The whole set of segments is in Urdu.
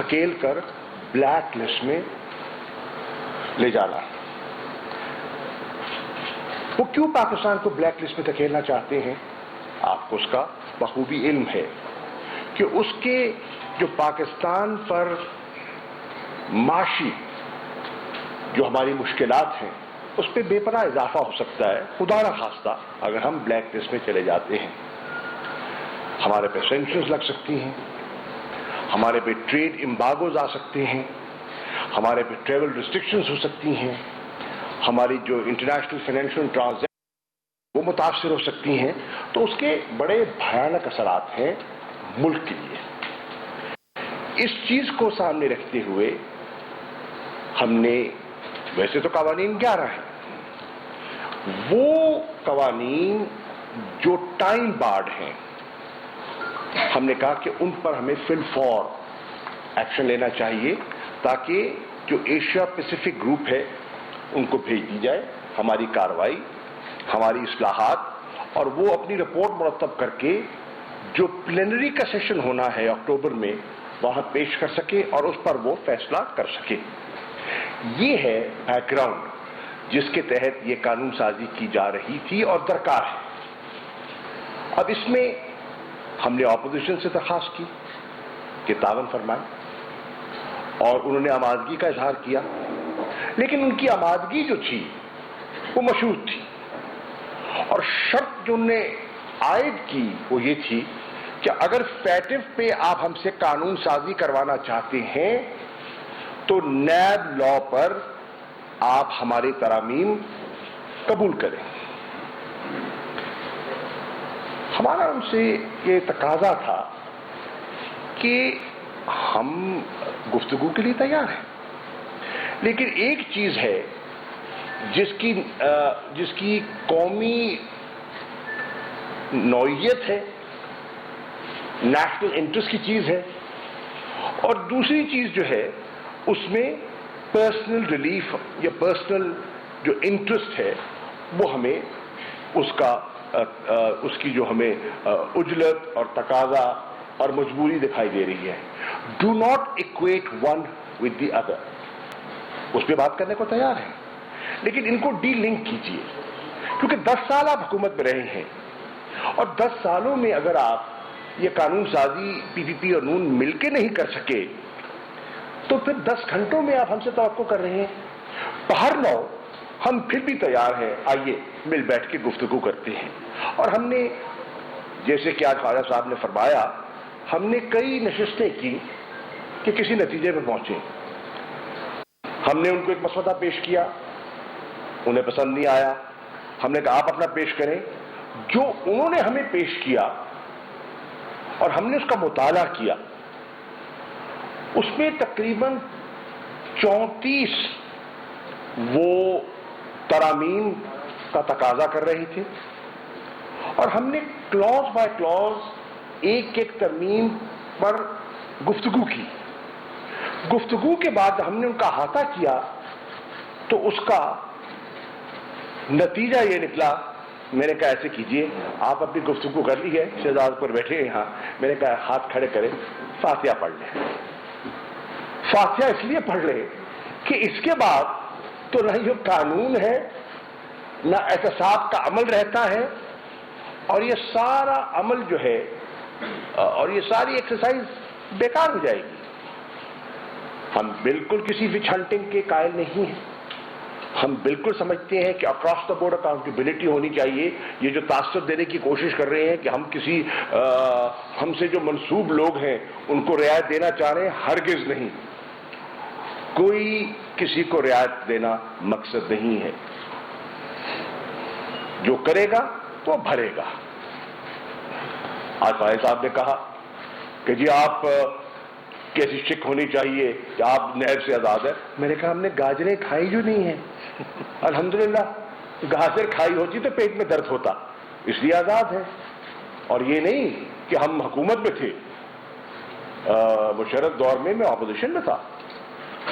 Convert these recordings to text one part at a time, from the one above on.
دھکیل کر بلیک لسٹ میں لے جانا. وہ کیوں پاکستان کو بلیک لسٹ میں دھکیلنا چاہتے ہیں؟ آپ کو اس کا بخوبی علم ہے کہ اس کے جو پاکستان پر معاشی جو ہماری مشکلات ہیں اس پہ بے پناہ اضافہ ہو سکتا ہے خدا نہ خواستہ اگر ہم بلیک لسٹ میں چلے جاتے ہیں. ہمارے پہ سینکشنز لگ سکتی ہیں، ہمارے پہ ٹریڈ امبارگوز آ سکتے ہیں، ہمارے پہ ٹریول ریسٹرکشنز ہو سکتی ہیں، ہماری جو انٹرنیشنل فائنینشیل ٹرانزیکشن وہ متاثر ہو سکتی ہیں. تو اس کے بڑے بھیانک اثرات ہیں ملک کے لیے. اس چیز کو سامنے رکھتے ہوئے ہم نے، ویسے تو قوانین 11 ہیں، وہ قوانین جو ٹائم بارڈ ہیں ہم نے کہا کہ ان پر ہمیں فی الفور ایکشن لینا چاہیے تاکہ جو ایشیا پیسیفک گروپ ہے ان کو بھیج دی جائے ہماری کارروائی، ہماری اصلاحات، اور وہ اپنی رپورٹ مرتب کر کے جو پلینری کا سیشن ہونا ہے اکتوبر میں وہاں پیش کر سکے اور اس پر وہ فیصلہ کر سکے. یہ ہے بیک گراؤنڈ جس کے تحت یہ قانون سازی کی جا رہی تھی اور درکار ہے. اب اس میں ہم نے اپوزیشن سے درخواست کی کہ تعاون فرمائیں اور انہوں نے آمادگی کا اظہار کیا، لیکن ان کی آمادگی جو تھی وہ مشروط تھی اور شرط جو انہوں نے عائد کی وہ یہ تھی کہ اگر فیٹف پہ آپ ہم سے قانون سازی کروانا چاہتے ہیں تو نیب لا پر آپ ہماری ترامیم قبول کریں. ہمارا ان سے یہ تقاضا تھا کہ ہم گفتگو کے لیے تیار ہیں، لیکن ایک چیز ہے جس کی قومی نوعیت ہے، نیشنل انٹرسٹ کی چیز ہے، اور دوسری چیز جو ہے اس میں پرسنل ریلیف یا پرسنل جو انٹرسٹ ہے وہ ہمیں اس کی جو ہمیں عجلت اور تقاضا اور مجبوری دکھائی دے رہی ہے. Do not equate one with the other. اس پہ بات کرنے کو تیار ہیں لیکن ان کو ڈی لنک کیجیے، کیونکہ 10 سال آپ حکومت میں رہے ہیں اور 10 سالوں میں اگر آپ یہ قانون سازی پی پی پی اور نون مل کے نہیں کر سکے تو پھر 10 گھنٹوں میں آپ ہم سے توقع کر رہے ہیں. باہر نو ہم پھر بھی تیار ہیں، آئیے مل بیٹھ کے گفتگو کرتے ہیں. اور ہم نے جیسے کہ آج خواجہ صاحب نے فرمایا ہم نے کئی نشستیں کی کہ کسی نتیجے پہ پہنچے. ہم نے ان کو ایک مسودہ پیش کیا، انہیں پسند نہیں آیا. ہم نے کہا آپ اپنا پیش کریں. جو انہوں نے ہمیں پیش کیا اور ہم نے اس کا مطالعہ کیا اس میں تقریباً 34 وہ ترامیم کا تقاضا کر رہی تھی اور ہم نے کلوز بائی کلوز ایک ایک ترمیم پر گفتگو کی. گفتگو کے بعد ہم نے ان کا احاطہ کیا تو اس کا نتیجہ یہ نکلا. میں نے کہا ایسے کیجئے، آپ اپنی گفتگو کر لی ہے، شہزاد پر بیٹھے ہیں یہاں، میں نے کہا ہاتھ کھڑے کریں، فاتحہ پڑھ لیں. فاتحہ اس لیے پڑھ لیں کہ اس کے بعد تو نہ یہ قانون ہے نہ احتساب کا عمل رہتا ہے اور یہ سارا عمل جو ہے اور یہ ساری ایکسرسائز بیکار ہو جائے گی. ہم بالکل کسی وچ ہنٹنگ کے قائل نہیں ہیں. ہم بالکل سمجھتے ہیں کہ اکراس دا بورڈ اکاؤنٹیبلٹی ہونی چاہیے. یہ جو تاثر دینے کی کوشش کر رہے ہیں کہ ہم کسی ہم سے جو منسوب لوگ ہیں ان کو رعایت دینا چاہ رہے ہیں، ہرگز نہیں. کوئی کسی کو رعایت دینا مقصد نہیں ہے. جو کرے گا تو بھرے گا. آج بھائی صاحب نے کہا کہ جی آپ کیسی شک ہونی چاہیے کہ آپ نیب سے آزاد ہے. میں نے کہا ہم نے گاجریں کھائی جو نہیں ہیں. الحمدللہ گاجر کھائی ہوتی تو پیٹ میں درد ہوتا، اس لیے آزاد ہے. اور یہ نہیں کہ ہم حکومت میں تھے. مشرف دور میں اپوزیشن میں تھا،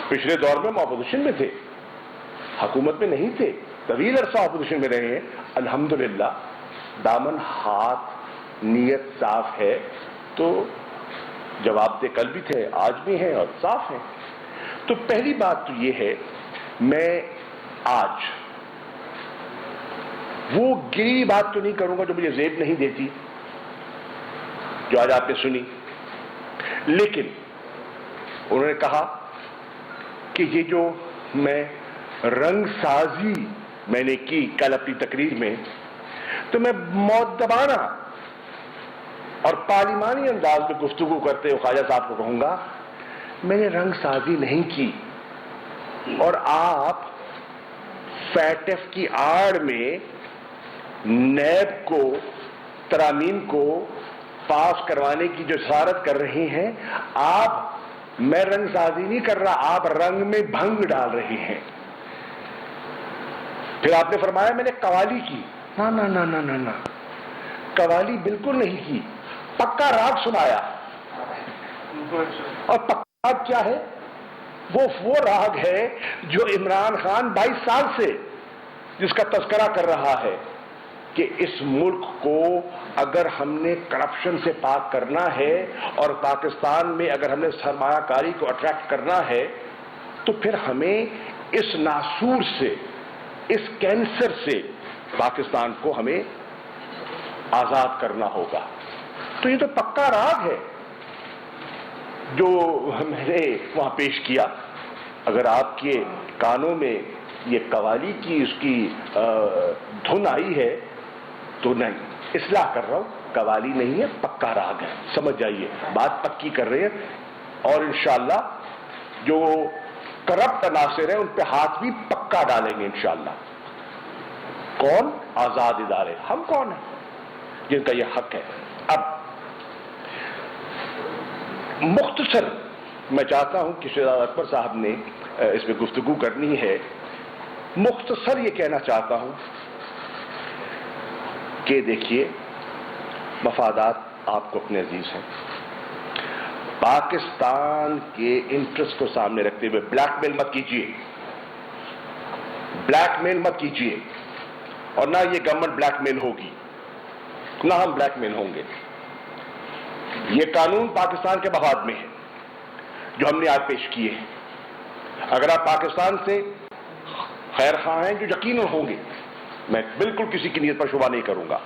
پچھلے دور میں ہم اپوزیشن میں تھے، حکومت میں نہیں تھے. طویل عرصہ اپوزیشن میں رہے ہیں. الحمدللہ دامن ہاتھ نیت صاف ہے تو جواب دہ کل بھی تھے، آج بھی ہیں اور صاف ہیں۔ تو پہلی بات تو یہ ہے، میں آج وہ گری بات تو نہیں کروں گا جو مجھے زیب نہیں دیتی، جو آج آپ نے سنی، لیکن انہوں نے کہا کہ یہ جو میں رنگ سازی میں نے کی کل اپنی تقریر میں، تو میں مؤدبانہ اور پارلیمانی انداز میں گفتگو کرتے ہوئے خواجہ صاحب کو کہوں گا، میں نے رنگ سازی نہیں کی، اور آپ فیٹ ایف کی آڑ میں نیب کو، ترامیم کو پاس کروانے کی جو جسارت کر رہے ہیں، آپ، میں رنگ سازی نہیں کر رہا، آپ رنگ میں بھنگ ڈال رہے ہیں۔ پھر آپ نے فرمایا میں نے قوالی کی، نہ نہ نہ نہ نہ نہ، قوالی بالکل نہیں کی، پکا راگ سنایا۔ اور پکا راگ کیا ہے؟ وہ راگ ہے جو عمران خان 22 سال سے جس کا تذکرہ کر رہا ہے کہ اس ملک کو اگر ہم نے کرپشن سے پاک کرنا ہے اور پاکستان میں اگر ہم نے سرمایہ کاری کو اٹریکٹ کرنا ہے، تو پھر ہمیں اس ناسور سے، اس کینسر سے پاکستان کو ہمیں آزاد کرنا ہوگا۔ تو یہ تو پکا راگ ہے جو میں نے وہاں پیش کیا۔ اگر آپ کے کانوں میں یہ قوالی کی اس کی دھن آئی ہے تو نہیں، اصلاح کر رہا ہوں، قوالی نہیں ہے، پکا راگ ہے، سمجھ جائیے، بات پکی کر رہے ہیں۔ اور انشاءاللہ جو کرپٹ عناصر ہیں ان پہ ہاتھ بھی پکا ڈالیں گے انشاءاللہ۔ کون؟ آزاد ادارے۔ ہم کون ہیں جن کا یہ حق ہے؟ اب مختصر میں چاہتا ہوں کہ شہزاد اکبر صاحب نے اس میں گفتگو کرنی ہے، مختصر یہ کہنا چاہتا ہوں کہ دیکھیے، مفادات آپ کو اپنے عزیز ہیں، پاکستان کے انٹرسٹ کو سامنے رکھتے ہوئے بلیک میل مت کیجیے، بلیک میل مت کیجیے، اور نہ یہ گورنمنٹ بلیک میل ہوگی، نہ ہم بلیک میل ہوں گے۔ یہ قانون پاکستان کے مفاد میں ہے جو ہم نے آج پیش کیے ہیں۔ اگر آپ پاکستان سے خیر خواہ ہیں، جو یقیناً ہوں گے، میں بالکل کسی کی نیت پر شبہ نہیں کروں گا،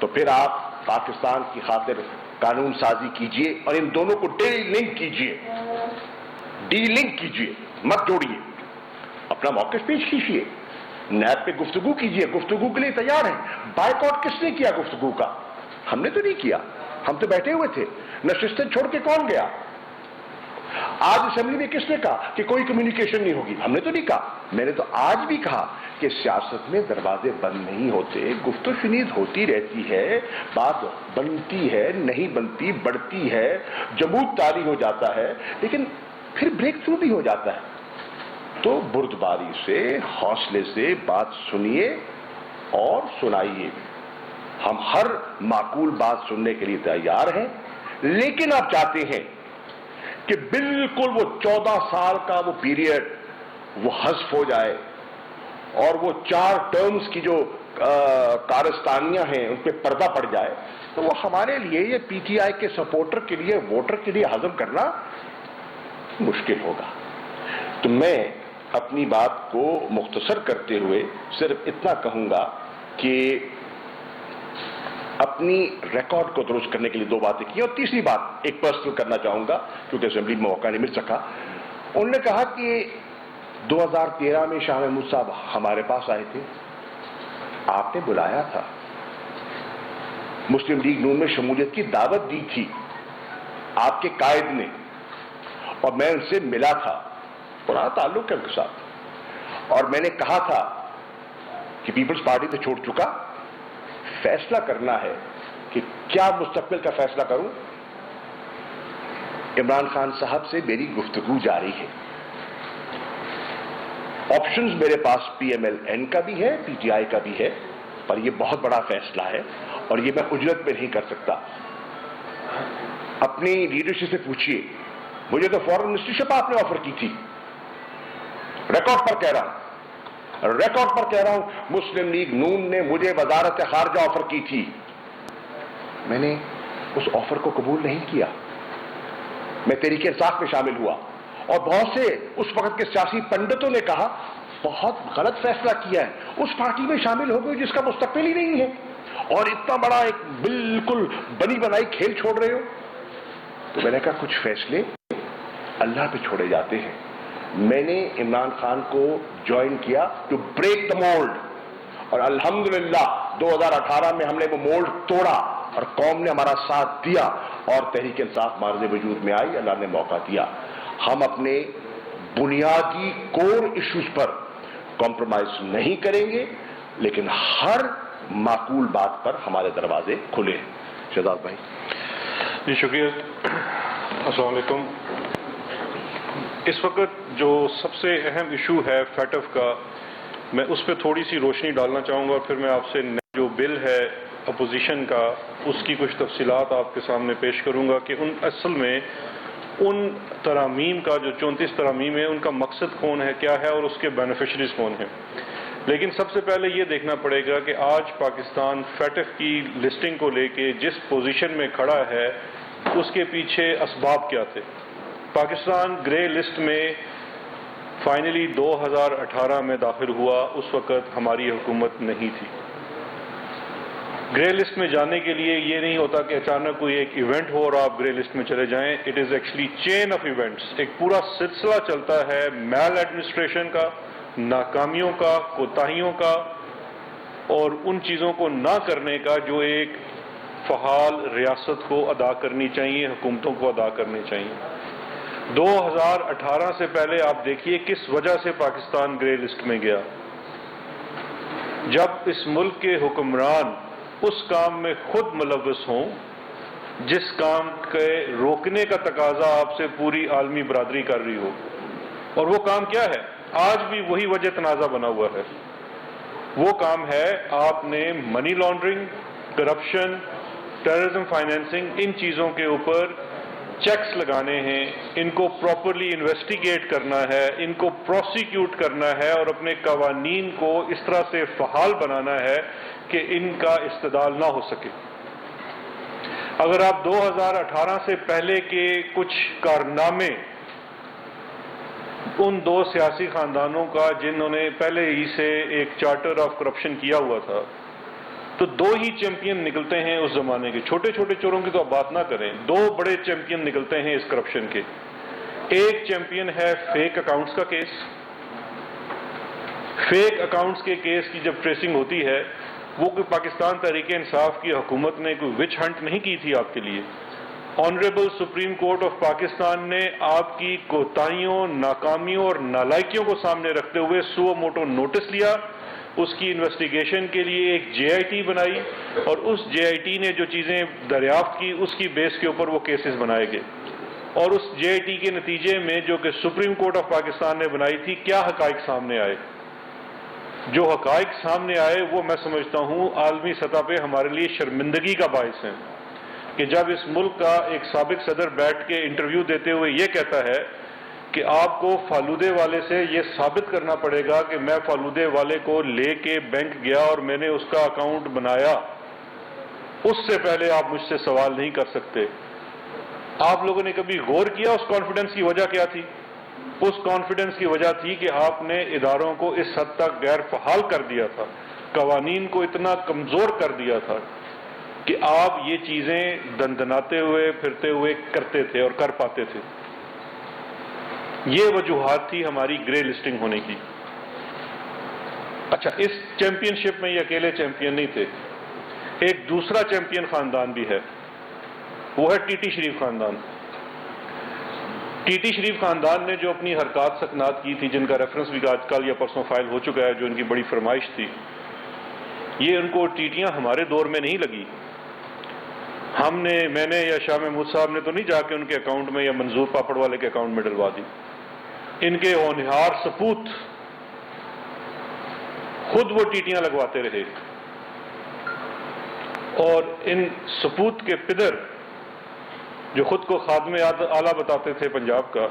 تو پھر آپ پاکستان کی خاطر قانون سازی کیجئے اور ان دونوں کو ڈی لنک کیجئے، ڈی لنک کیجئے، مت جوڑیے، اپنا موقف پیش کیجئے، نیب پہ گفتگو کیجئے، گفتگو کے لیے تیار ہیں۔ بائیکاٹ کس نے کیا گفتگو کا؟ ہم نے تو نہیں کیا، ہم تو بیٹھے ہوئے تھے، نشستیں چھوڑ کے کون گیا؟ آج اسمبلی میں کس نے کہا کہ کوئی کمیونیکیشن نہیں ہوگی؟ ہم نے تو نہیں کہا۔ میں نے تو آج بھی کہا کہ سیاست میں دروازے بند نہیں ہوتے، گفت و شنید ہوتی رہتی ہے، بات بنتی ہے، نہیں بنتی، بڑھتی ہے، جمود طاری ہو جاتا ہے، لیکن پھر بریک تھرو بھی ہو جاتا ہے۔ تو بردباری سے، حوصلے سے بات سنیے اور سنائیے، ہم ہر معقول بات سننے کے لیے تیار ہیں، لیکن آپ چاہتے ہیں کہ بالکل وہ 14 سال کا وہ پیریڈ وہ حذف ہو جائے اور وہ 4 ٹرمز کی جو کارستانیاں ہیں ان پہ پردہ پڑ جائے، تو وہ ہمارے لیے، یہ پی ٹی آئی کے سپورٹر کے لیے، ووٹر کے لیے ہضم کرنا مشکل ہوگا۔ تو میں اپنی بات کو مختصر کرتے ہوئے صرف اتنا کہوں گا کہ اپنی ریکارڈ کو درست کرنے کے لیے 2 باتیں کی، اور تیسری بات ایک پرسنل کرنا چاہوں گا کیونکہ اسمبلی میں موقع نہیں مل سکا۔ انہوں نے کہا کہ 2013 میں شاہ محمود صاحب ہمارے پاس آئے تھے، آپ نے بلایا تھا، مسلم لیگ نون میں شمولیت کی دعوت دی تھی آپ کے قائد نے، اور میں ان سے ملا تھا، پرانا تعلق ہے ان کے ساتھ، اور میں نے کہا تھا کہ پیپلز پارٹی تو چھوڑ چکا، فیصلہ کرنا ہے کہ کیا مستقبل کا فیصلہ کروں۔ عمران خان صاحب سے میری گفتگو جاری ہے، آپشنز میرے پاس پی ایم ایل این کا بھی ہے، پی ٹی آئی کا بھی ہے، پر یہ بہت بڑا فیصلہ ہے اور یہ میں اجرت پہ نہیں کر سکتا۔ اپنی لیڈرشپ سے پوچھیے، مجھے تو فورن منسٹرشپ آپ نے آفر کی تھی، ریکارڈ پر کہہ رہا ہوں، ریکارڈ پر کہہ رہا ہوں، مسلم لیگ نون نے مجھے وزارت خارجہ آفر کی تھی، میں نے اس آفر کو قبول نہیں کیا، میں تحریک انصاف میں شامل ہوا، اور بہت سے اس وقت کے سیاسی پنڈتوں نے کہا بہت غلط فیصلہ کیا ہے، اس پارٹی میں شامل ہو گئے جس کا مستقبل ہی نہیں ہے، اور اتنا بڑا ایک بالکل بنی بنائی کھیل چھوڑ رہے ہو۔ تو میں نے کہا کچھ فیصلے اللہ پہ چھوڑے جاتے ہیں۔ میں نے عمران خان کو جوائن کیا ٹو بریک دا مولڈ، اور الحمدللہ 2018 میں ہم نے وہ مولڈ توڑا اور قوم نے ہمارا ساتھ دیا اور تحریک انصاف مارز وجود میں آئی، اللہ نے موقع دیا۔ ہم اپنے بنیادی کور ایشوز پر کمپرومائز نہیں کریں گے، لیکن ہر معقول بات پر ہمارے دروازے کھلے ہیں۔ شہزاد بھائی جی شکریہ۔ السلام علیکم۔ اس وقت جو سب سے اہم ایشو ہے فیٹف کا، میں اس پہ تھوڑی سی روشنی ڈالنا چاہوں گا، پھر میں آپ سے جو بل ہے اپوزیشن کا اس کی کچھ تفصیلات آپ کے سامنے پیش کروں گا کہ اصل میں ان ترامیم کا جو 34 ترامیم ہے ان کا مقصد کون ہے، کیا ہے، اور اس کے بینیفیشریز کون ہیں۔ لیکن سب سے پہلے یہ دیکھنا پڑے گا کہ آج پاکستان فیٹف کی لسٹنگ کو لے کے جس پوزیشن میں کھڑا ہے اس کے پیچھے اسباب کیا تھے۔ پاکستان گرے لسٹ میں فائنلی 2018 میں داخل ہوا، اس وقت ہماری حکومت نہیں تھی۔ گرے لسٹ میں جانے کے لیے یہ نہیں ہوتا کہ اچانک کوئی ایک ایونٹ ہو اور آپ گرے لسٹ میں چلے جائیں، it is actually chain of events, ایک پورا سلسلہ چلتا ہے میل ایڈمنسٹریشن کا، ناکامیوں کا، کوتاہیوں کا، اور ان چیزوں کو نہ کرنے کا جو ایک فعال ریاست کو ادا کرنی چاہیے، حکومتوں کو ادا کرنی چاہیے۔ 2018 سے پہلے آپ دیکھیے کس وجہ سے پاکستان گرے لسٹ میں گیا۔ جب اس ملک کے حکمران اس کام میں خود ملوث ہوں جس کام کے روکنے کا تقاضا آپ سے پوری عالمی برادری کر رہی ہو، اور وہ کام کیا ہے؟ آج بھی وہی وجہ تنازع بنا ہوا ہے۔ وہ کام ہے آپ نے money laundering, corruption, terrorism financing, ان چیزوں کے اوپر چیکس لگانے ہیں، ان کو پراپرلی انویسٹیگیٹ کرنا ہے، ان کو پروسیکیوٹ کرنا ہے، اور اپنے قوانین کو اس طرح سے فعال بنانا ہے کہ ان کا استعدال نہ ہو سکے۔ اگر آپ 2018 سے پہلے کے کچھ کارنامے ان دو سیاسی خاندانوں کا جنہوں نے پہلے ہی سے ایک چارٹر آف کرپشن کیا ہوا تھا، تو دو ہی چیمپئن نکلتے ہیں اس زمانے کے۔ چھوٹے چھوٹے چوروں کی تو آپ بات نہ کریں، دو بڑے چیمپئن نکلتے ہیں اس کرپشن کے۔ ایک چیمپئن ہے فیک اکاؤنٹس کا کیس۔ فیک اکاؤنٹس کے کیس کی جب ٹریسنگ ہوتی ہے، وہ کوئی پاکستان تحریک انصاف کی حکومت نے کوئی وچ ہنٹ نہیں کی تھی آپ کے لیے۔ Honourable supreme court of Pakistan نے آپ کی کوتاہیوں، ناکامیوں اور نالائکیوں کو سامنے رکھتے ہوئے سو موٹو نوٹس لیا، اس کی انویسٹیگیشن کے لیے ایک جے آئی ٹی بنائی، اور اس جے آئی ٹی نے جو چیزیں دریافت کی اس کی بیس کے اوپر وہ کیسز بنائے گئے، اور اس جے آئی ٹی کے نتیجے میں جو کہ سپریم کورٹ آف پاکستان نے بنائی تھی، کیا حقائق سامنے آئے؟ جو حقائق سامنے آئے وہ میں سمجھتا ہوں عالمی سطح پہ ہمارے لیے شرمندگی کا باعث ہے کہ جب اس ملک کا ایک سابق صدر بیٹھ کے انٹرویو دیتے ہوئے یہ کہتا ہے کہ آپ کو فالودے والے سے یہ ثابت کرنا پڑے گا کہ میں فالودے والے کو لے کے بینک گیا اور میں نے اس کا اکاؤنٹ بنایا، اس سے پہلے آپ مجھ سے سوال نہیں کر سکتے۔ آپ لوگوں نے کبھی غور کیا اس کانفیڈنس کی وجہ کیا تھی؟ اس کانفیڈنس کی وجہ تھی کہ آپ نے اداروں کو اس حد تک غیر فعال کر دیا تھا، قوانین کو اتنا کمزور کر دیا تھا کہ آپ یہ چیزیں دندناتے ہوئے پھرتے ہوئے کرتے تھے اور کر پاتے تھے۔ یہ وجوہات تھی ہماری گرے لسٹنگ ہونے کی۔ اچھا، اس چیمپئن شپ میں یہ اکیلے چیمپئن نہیں تھے، ایک دوسرا چیمپئن خاندان بھی ہے، وہ ہے ٹی ٹی شریف خاندان۔ ٹی ٹی شریف خاندان نے جو اپنی حرکات سکنات کی تھی، جن کا ریفرنس بھی آج کل یا پرسوں فائل ہو چکا ہے، جو ان کی بڑی فرمائش تھی، یہ ان کو ٹیٹیاں ہمارے دور میں نہیں لگی۔ میں نے یا شاہ محمود صاحب نے تو نہیں جا کے ان کے اکاؤنٹ میں یا منظور پاپڑ والے کے اکاؤنٹ میں ڈلوا دی۔ ان کے ہونہار سپوت خود وہ ٹیٹیاں لگواتے رہے، اور ان سپوت کے پدر جو خود کو خادم اعلیٰ بتاتے تھے پنجاب کا،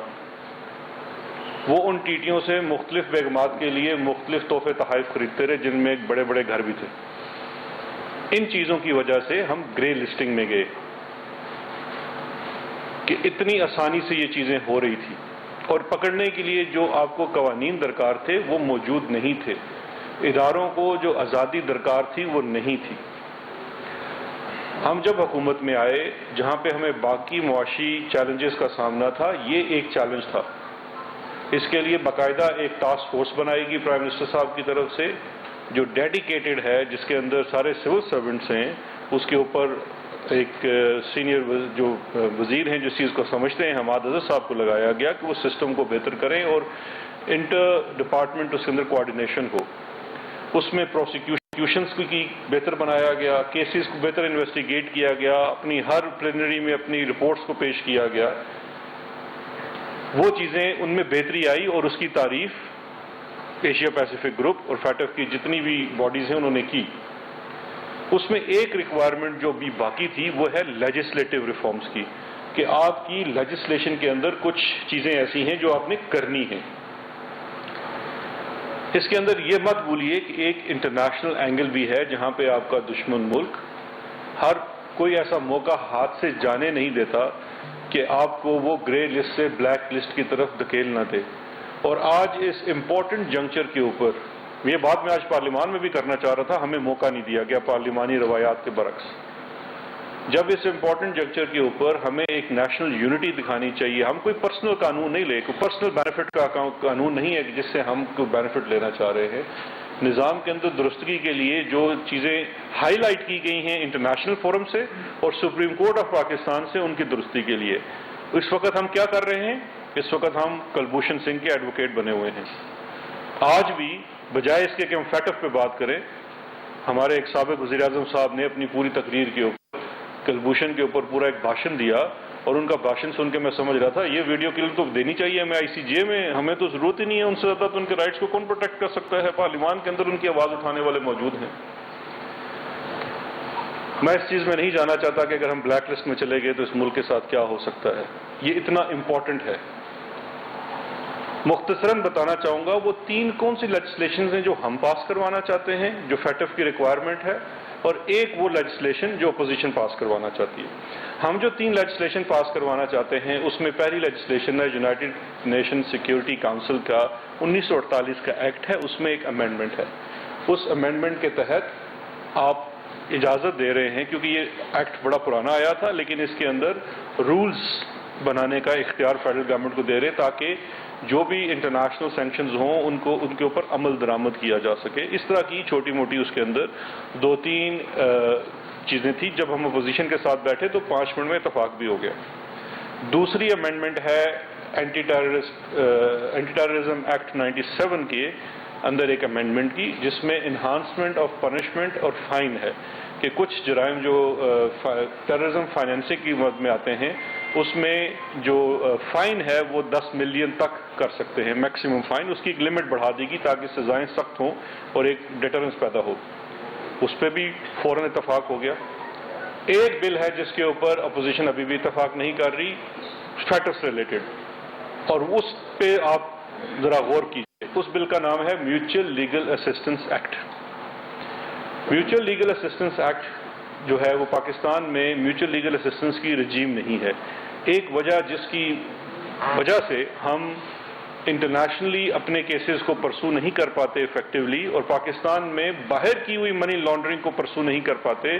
وہ ان ٹیٹیوں سے مختلف بیگمات کے لیے مختلف تحفے تحائف خریدتے رہے، جن میں ایک بڑے بڑے گھر بھی تھے۔ ان چیزوں کی وجہ سے ہم گرے لسٹنگ میں گئے۔ کہ اتنی آسانی سے یہ چیزیں ہو رہی تھی اور پکڑنے کے لیے جو آپ کو قوانین درکار تھے وہ موجود نہیں تھے، اداروں کو جو آزادی درکار تھی وہ نہیں تھی۔ ہم جب حکومت میں آئے، جہاں پہ ہمیں باقی معاشی چیلنجز کا سامنا تھا، یہ ایک چیلنج تھا۔ اس کے لیے باقاعدہ ایک ٹاسک فورس بنائی گئی پرائم منسٹر صاحب کی طرف سے، جو ڈیڈیکیٹڈ ہے، جس کے اندر سارے سول سرونٹس ہیں۔ اس کے اوپر ایک سینئر جو وزیر ہیں، جس چیز کو سمجھتے ہیں، حماد اظہر صاحب کو لگایا گیا کہ وہ سسٹم کو بہتر کریں اور انٹر ڈپارٹمنٹ اس کے اندر کوآرڈینیشن ہو۔ اس میں پروسیکیوشنز کی بہتر بنایا گیا، کیسز کو بہتر انویسٹیگیٹ کیا گیا، اپنی ہر پلینری میں اپنی رپورٹس کو پیش کیا گیا۔ وہ چیزیں ان میں بہتری آئی اور اس کی تعریف ایشیا پیسیفک گروپ اور فیٹف کی جتنی بھی باڈیز ہیں انہوں نے کی۔ اس میں ایک ریکوائرمنٹ جو بھی باقی تھی وہ ہے لیجسلیٹو ریفارمز کی، کہ آپ کی لیجسلیشن کے اندر کچھ چیزیں ایسی ہیں جو آپ نے کرنی ہیں۔ اس کے اندر یہ مت بھولیے کہ ایک انٹرنیشنل اینگل بھی ہے، جہاں پہ آپ کا دشمن ملک ہر کوئی ایسا موقع ہاتھ سے جانے نہیں دیتا کہ آپ کو وہ گرے لسٹ سے بلیک لسٹ کی طرف دھکیل نہ دے۔ اور آج اس امپورٹنٹ جنکچر کے اوپر، یہ بات میں آج پارلیمان میں بھی کرنا چاہ رہا تھا، ہمیں موقع نہیں دیا گیا پارلیمانی روایات کے برعکس۔ جب اس امپورٹنٹ جنکچر کے اوپر ہمیں ایک نیشنل یونٹی دکھانی چاہیے، ہم کوئی پرسنل قانون نہیں لے، کوئی پرسنل بینیفٹ کا قانون نہیں ہے جس سے ہم کوئی بینیفٹ لینا چاہ رہے ہیں۔ نظام کے اندر درستگی کے لیے جو چیزیں ہائی لائٹ کی گئی ہیں انٹرنیشنل فورم سے اور سپریم کورٹ آف پاکستان سے، ان کی درستی کے لیے اس وقت ہم کیا کر رہے ہیں؟ اس وقت ہم کلبھوشن سنگھ کے ایڈوکیٹ بنے ہوئے ہیں۔ آج بھی بجائے اس کے کہ ہم فیٹف پہ بات کریں، ہمارے ایک سابق وزیر اعظم صاحب نے اپنی پوری تقریر کے اوپر کلبھوشن کے اوپر پورا ایک بھاشن دیا، اور ان کا بھاشن سن کے میں سمجھ رہا تھا یہ ویڈیو کلپ تو دینی چاہیے ہمیں آئی سی جے میں، ہمیں تو ضرورت ہی نہیں ہے ان سے زیادہ، تو ان کے رائٹس کو کون پروٹیکٹ کر سکتا ہے؟ پارلیمان کے اندر ان کی آواز اٹھانے والے موجود ہیں۔ میں اس چیز میں نہیں جانا چاہتا کہ اگر ہم بلیک لسٹ میں چلے گئے تو اس ملک کے ساتھ کیا ہو سکتا ہے، یہ اتنا امپورٹنٹ ہے۔ مختصراً بتانا چاہوں گا وہ تین کون سی لیجسلیشنز ہیں جو ہم پاس کروانا چاہتے ہیں، جو فیٹف کی ریکوائرمنٹ ہے، اور ایک وہ لیجسلیشن جو اپوزیشن پاس کروانا چاہتی ہے۔ ہم جو تین لیجسلیشن پاس کروانا چاہتے ہیں، اس میں پہلی لیجسلیشن ہے یونائٹڈ نیشن سیکیورٹی کونسل کا 1948 کا ایکٹ ہے، اس میں ایک امینڈمنٹ ہے۔ اس امینڈمنٹ کے تحت آپ اجازت دے رہے ہیں، کیونکہ یہ ایکٹ بڑا پرانا آیا تھا، لیکن اس کے اندر رولز بنانے کا اختیار فیڈرل گورنمنٹ کو دے رہے تاکہ جو بھی انٹرنیشنل سینکشنز ہوں ان کے اوپر عمل درآمد کیا جا سکے۔ اس طرح کی چھوٹی موٹی اس کے اندر دو تین چیزیں تھیں۔ جب ہم اپوزیشن کے ساتھ بیٹھے تو 5 منٹ میں اتفاق بھی ہو گیا۔ دوسری امینڈمنٹ ہے اینٹی ٹیررزم ایکٹ 97 کے اندر ایک امینڈمنٹ کی، جس میں انہانسمنٹ آف پنشمنٹ اور فائن ہے، کہ کچھ جرائم جو ٹیررزم فائنینسنگ کی مد میں آتے ہیں، اس میں جو فائن ہے وہ 10 ملین تک کر سکتے ہیں میکسیمم فائن، اس کی ایک لمٹ بڑھا دی گئی تاکہ سزائیں سخت ہوں اور ایک ڈیٹرنس پیدا ہو۔ اس پہ بھی فوراً اتفاق ہو گیا۔ ایک بل ہے جس کے اوپر اپوزیشن ابھی بھی اتفاق نہیں کر رہی، فیٹف سے ریلیٹڈ، اور اس پہ آپ ذرا غور کیجیے۔ اس بل کا نام ہے mutual legal assistance act. Mutual legal assistance act جو ہے وہ پاکستان میں میوچل لیگل اسسٹنس کی رجیم نہیں ہے۔ ایک وجہ جس کی وجہ سے ہم انٹرنیشنلی اپنے کیسز کو پرسو نہیں کر پاتے ایفیکٹولی، اور پاکستان میں باہر کی ہوئی منی لانڈرنگ کو پرسو نہیں کر پاتے،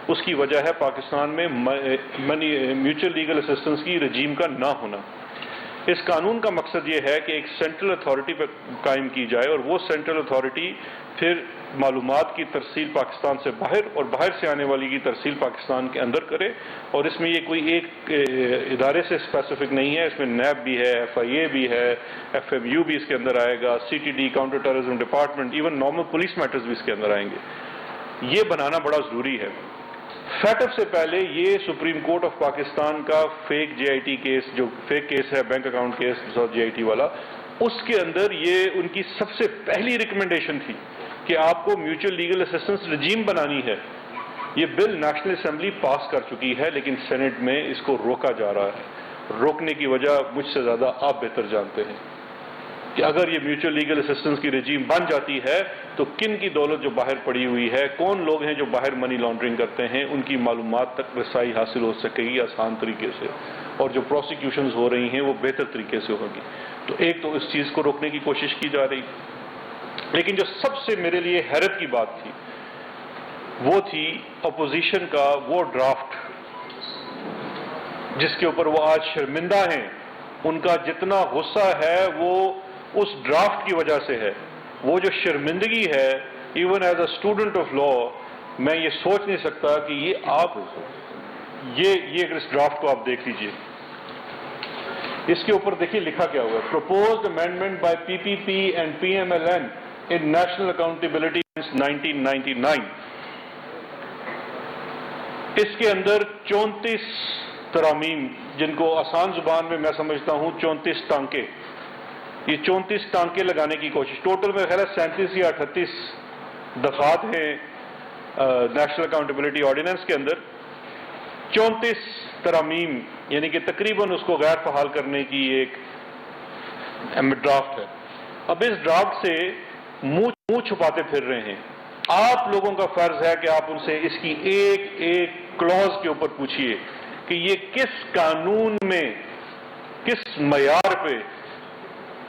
اس کی وجہ ہے پاکستان میں میوچل لیگل اسسٹنس کی رجیم کا نہ ہونا۔ اس قانون کا مقصد یہ ہے کہ ایک سینٹرل اتھارٹی پہ قائم کی جائے، اور وہ سینٹرل اتھارٹی پھر معلومات کی ترسیل پاکستان سے باہر اور باہر سے آنے والی کی ترسیل پاکستان کے اندر کرے۔ اور اس میں یہ کوئی ایک ادارے سے اسپیسیفک نہیں ہے، اس میں نیب بھی ہے، FIA بھی ہے، FMU بھی اس کے اندر آئے گا، CTD counter terrorism department, even normal police matters بھی اس کے اندر آئیں گے۔ یہ بنانا بڑا ضروری ہے۔ فیٹف سے پہلے یہ سپریم کورٹ آف پاکستان کا فیک JIT کیس، جو فیک کیس ہے بینک اکاؤنٹ کیس JIT والا، اس کے اندر یہ ان کی سب سے پہلی ریکمنڈیشن تھی کہ آپ کو میوچل لیگل اسسٹنس رجیم بنانی ہے۔ یہ بل نیشنل اسمبلی پاس کر چکی ہے، لیکن سینٹ میں اس کو روکا جا رہا ہے۔ روکنے کی وجہ مجھ سے زیادہ آپ بہتر جانتے ہیں۔ کہ اگر یہ میوچل لیگل اسسٹنس کی رجیم بن جاتی ہے تو کن کی دولت جو باہر پڑی ہوئی ہے، کون لوگ ہیں جو باہر منی لانڈرنگ کرتے ہیں، ان کی معلومات تک رسائی حاصل ہو سکے گی آسان طریقے سے، اور جو پروسیکیوشنز ہو رہی ہیں وہ بہتر طریقے سے ہوگی۔ تو ایک تو اس چیز کو روکنے کی کوشش کی جا رہی، لیکن جو سب سے میرے لیے حیرت کی بات تھی وہ تھی اپوزیشن کا وہ ڈرافٹ جس کے اوپر وہ آج شرمندہ ہیں۔ ان کا جتنا غصہ ہے وہ اس ڈرافٹ کی وجہ سے ہے، وہ جو شرمندگی ہے، even as a student of law میں یہ سوچ نہیں سکتا کہ یہ اس ڈرافٹ کو آپ دیکھ لیجئے۔ اس کے اوپر دیکھیے لکھا کیا ہوا ہے، proposed amendment by P P P and P M L N in national accountability 1999۔ اس کے اندر 34 ترامیم، جن کو آسان زبان میں میں سمجھتا ہوں 34 ٹانکے، یہ 34 ٹانکے لگانے کی کوشش، ٹوٹل میں خیال ہے 37 یا 38 دفعات ہیں نیشنل اکاؤنٹیبلٹی آرڈیننس کے اندر، 34 ترامیم، یعنی کہ تقریباً اس کو غیر فعال کرنے کی ایک ڈرافٹ ہے۔ اب اس ڈرافٹ سے منہ چھپاتے پھر رہے ہیں۔ آپ لوگوں کا فرض ہے کہ آپ ان سے اس کی ایک ایک کلوز کے اوپر پوچھئے کہ یہ کس قانون میں، کس معیار پہ،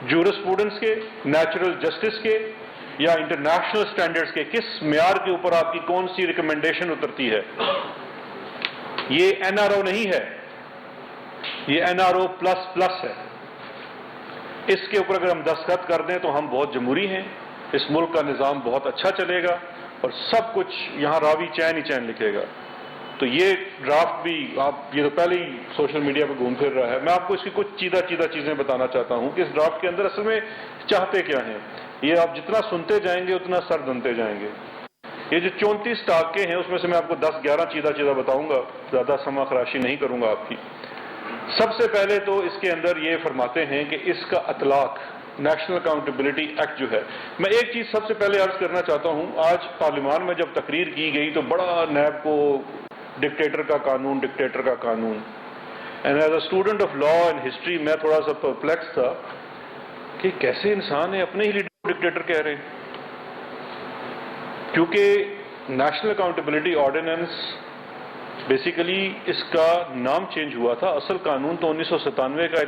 جورسپروڈنس کے، نیچرل جسٹس کے یا انٹرنیشنل سٹینڈرڈز کے، کس معیار کے اوپر آپ کی کون سی ریکمنڈیشن اترتی ہے؟ یہ این آر او نہیں ہے، یہ N R O plus plus ہے۔ اس کے اوپر اگر ہم دستخط کر دیں تو ہم بہت جمہوری ہیں، اس ملک کا نظام بہت اچھا چلے گا اور سب کچھ یہاں راوی چین ہی چین لکھے گا۔ تو یہ ڈرافٹ بھی یہ تو پہلے ہی سوشل میڈیا پہ گھوم پھر رہا ہے۔ میں آپ کو اس کی کچھ چیدہ چیزیں بتانا چاہتا ہوں کہ اس ڈرافٹ کے اندر اصل میں چاہتے کیا ہیں۔ یہ آپ جتنا سنتے جائیں گے اتنا سر دھنتے جائیں گے۔ یہ جو 34 ٹانکے ہیں اس میں سے میں آپ کو 10-11 چیدہ بتاؤں گا، زیادہ سما خراشی نہیں کروں گا آپ کی۔ سب سے پہلے تو اس کے اندر یہ فرماتے ہیں کہ اس کا اطلاق نیشنل اکاؤنٹیبلٹی ایکٹ جو ہے، میں ایک چیز سب سے پہلے عرض کرنا چاہتا ہوں، آج پارلیمان میں جب تقریر کی گئی تو بڑا نیب کو ڈکٹیٹر کا قانون and as a student of law and history میں تھوڑا سا پرپلیکس تھا کہ کیسے انسان ہے اپنے ہی لیڈر کو ڈکٹیٹر کہہ رہے ہیں، کیونکہ نیشنل اکاؤنٹیبلٹی آرڈیننس بیسیکلی اس کا نام چینج ہوا تھا، اصل قانون تو 1997 کا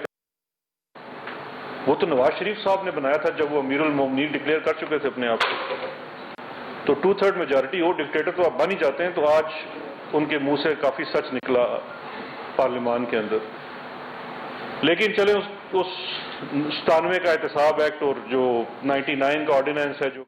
وہ تو نواز شریف صاحب نے بنایا تھا جب وہ امیر المومنین ڈکلیئر کر چکے تھے اپنے آپ کو، تو 2/3 میجارٹی ہو ڈکٹیٹر تو آپ بن ہی جاتے ہیں۔ تو آج ان کے منہ سے کافی سچ نکلا پارلیمان کے اندر، لیکن چلیں اس 97 کا احتساب ایکٹ اور جو 99 کا آرڈیننس ہے جو